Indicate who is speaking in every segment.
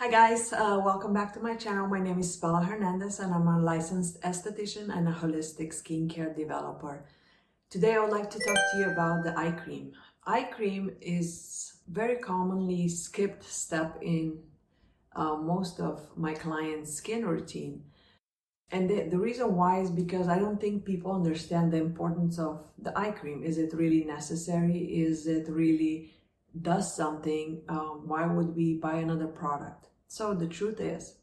Speaker 1: Hi guys, welcome back to my channel. My name is Spela Hernandez and I'm a licensed esthetician and a holistic skincare developer. Today I would like to talk to you about the eye cream. Eye cream is very commonly skipped step in most of my clients' skin routine. And the reason why is because I don't think people understand the importance of the eye cream. Is it really necessary? Is it really does something? Why would we buy another product? So the truth is,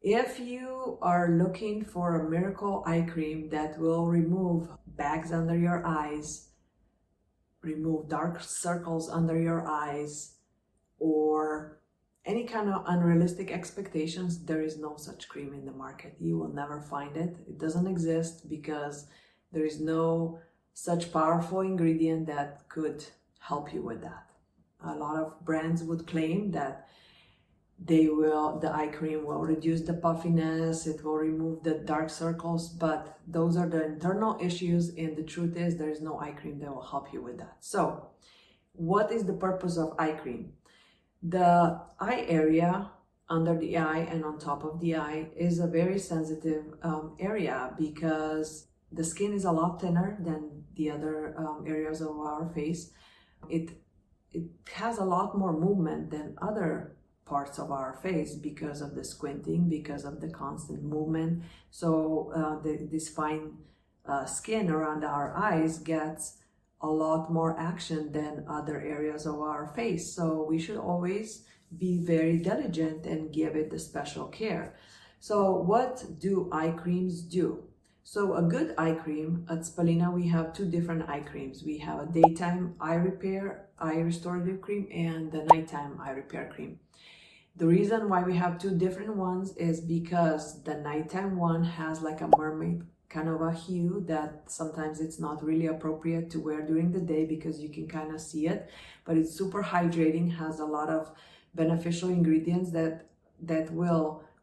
Speaker 1: if you are looking for a miracle eye cream that will remove bags under your eyes, remove dark circles under your eyes, or any kind of unrealistic expectations, there is no such cream in the market. You will never find it. It doesn't exist because there is no such powerful ingredient that could help you with that. A lot of brands would claim that the eye cream will reduce the puffiness, it will remove the dark circles, but those are the internal issues, and the truth is there is no eye cream that will help you with that. So what is the purpose of eye cream? The eye area under the eye and on top of the eye is a very sensitive area because the skin is a lot thinner than the other areas of our face. It has a lot more movement than other parts of our face because of the squinting, because of the constant movement. So this fine skin around our eyes gets a lot more action than other areas of our face. So we should always be very diligent and give it the special care. So what do eye creams do? So a good eye cream, at Spalina we have two different eye creams. We have a daytime eye repair, eye restorative cream, and the nighttime eye repair cream. The reason why we have two different ones is because the nighttime one has like a mermaid kind of a hue that sometimes it's not really appropriate to wear during the day because you can kind of see it, but it's super hydrating, has a lot of beneficial ingredients that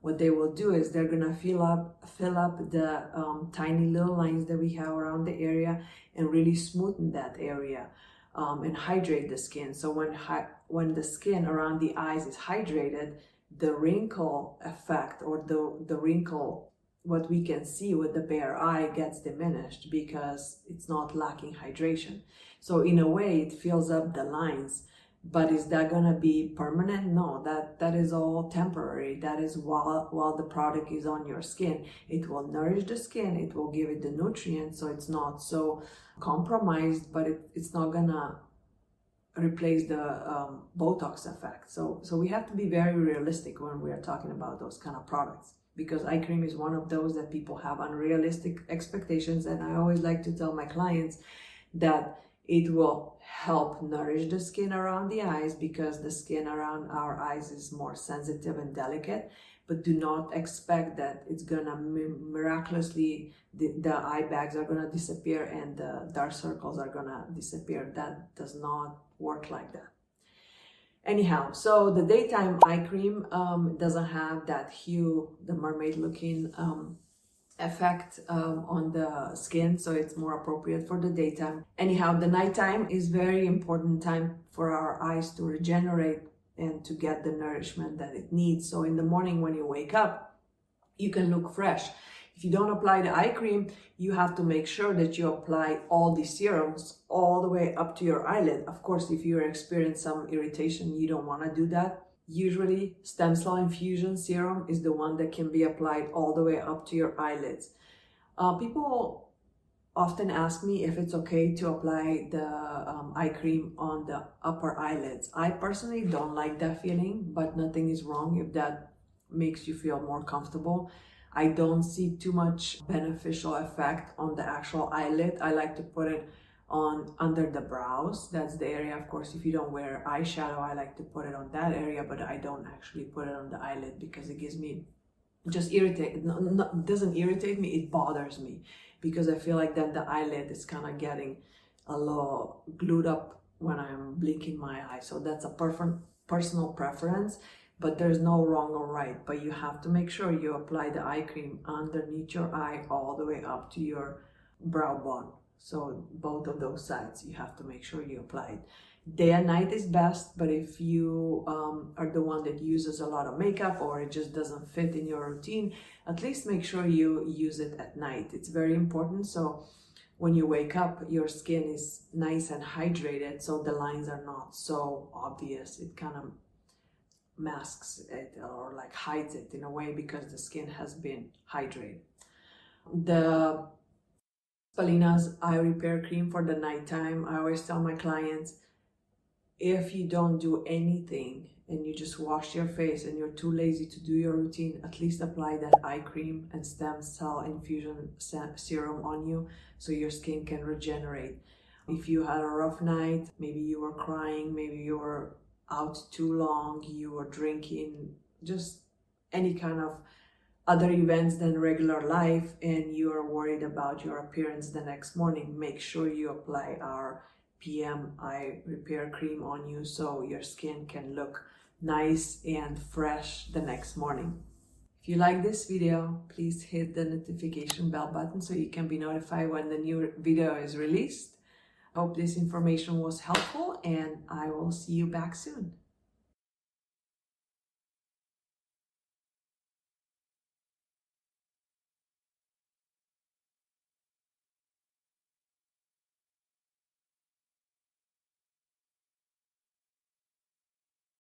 Speaker 1: what they will do is they're gonna fill up the tiny little lines that we have around the area and really smoothen that area and hydrate the skin. So when the skin around the eyes is hydrated, the wrinkle effect or the wrinkle what we can see with the bare eye gets diminished because it's not lacking hydration. So in a way it fills up the lines, but is that gonna be permanent? No, that is all temporary. That is while the product is on your skin. It will nourish the skin, it will give it the nutrients, so it's not so compromised, but it's not gonna replace the Botox effect. So we have to be very realistic when we are talking about those kind of products, because eye cream is one of those that people have unrealistic expectations. And I always like to tell my clients that it will help nourish the skin around the eyes because the skin around our eyes is more sensitive and delicate, but do not expect that it's gonna miraculously the eye bags are gonna disappear and the dark circles are gonna disappear. That does not work like that. Anyhow, so the daytime eye cream doesn't have that hue, the mermaid looking effect on the skin, so it's more appropriate for the daytime. Anyhow, the nighttime is very important time for our eyes to regenerate and to get the nourishment that it needs. So in the morning when you wake up, you can look fresh. If you don't apply the eye cream, you have to make sure that you apply all the serums all the way up to your eyelid. Of course, if you experience some irritation, you don't want to do that. Usually, stem cell infusion serum is the one that can be applied all the way up to your eyelids. People often ask me if it's okay to apply the eye cream on the upper eyelids. I personally don't like that feeling, but nothing is wrong if that makes you feel more comfortable. I don't see too much beneficial effect on the actual eyelid. I like to put it on under the brows. That's the area, of course, if you don't wear eyeshadow, I like to put it on that area, but I don't actually put it on the eyelid because it gives me just irritate. It doesn't irritate me, it bothers me because I feel like then the eyelid is kind of getting a little glued up when I'm blinking my eye. So that's a personal preference. But there's no wrong or right, but you have to make sure you apply the eye cream underneath your eye all the way up to your brow bone. So both of those sides, you have to make sure you apply it. Day and night is best, but if you are the one that uses a lot of makeup or it just doesn't fit in your routine, at least make sure you use it at night. It's very important. So when you wake up, your skin is nice and hydrated, so the lines are not so obvious. It kind of masks it or like hides it in a way because the skin has been hydrated. The Spalina's eye repair cream for the nighttime, I always tell my clients, if you don't do anything and you just wash your face and you're too lazy to do your routine, at least apply that eye cream and stem cell infusion serum on you so your skin can regenerate. If you had a rough night, maybe you were crying, maybe you were out too long, you were drinking, just any kind of other events than regular life, and you are worried about your appearance the next morning, make sure you apply our PM eye repair cream on you so your skin can look nice and fresh the next morning. If you like this video, please hit the notification bell button so you can be notified when the new video is released. I hope this information was helpful, and I will see you back soon.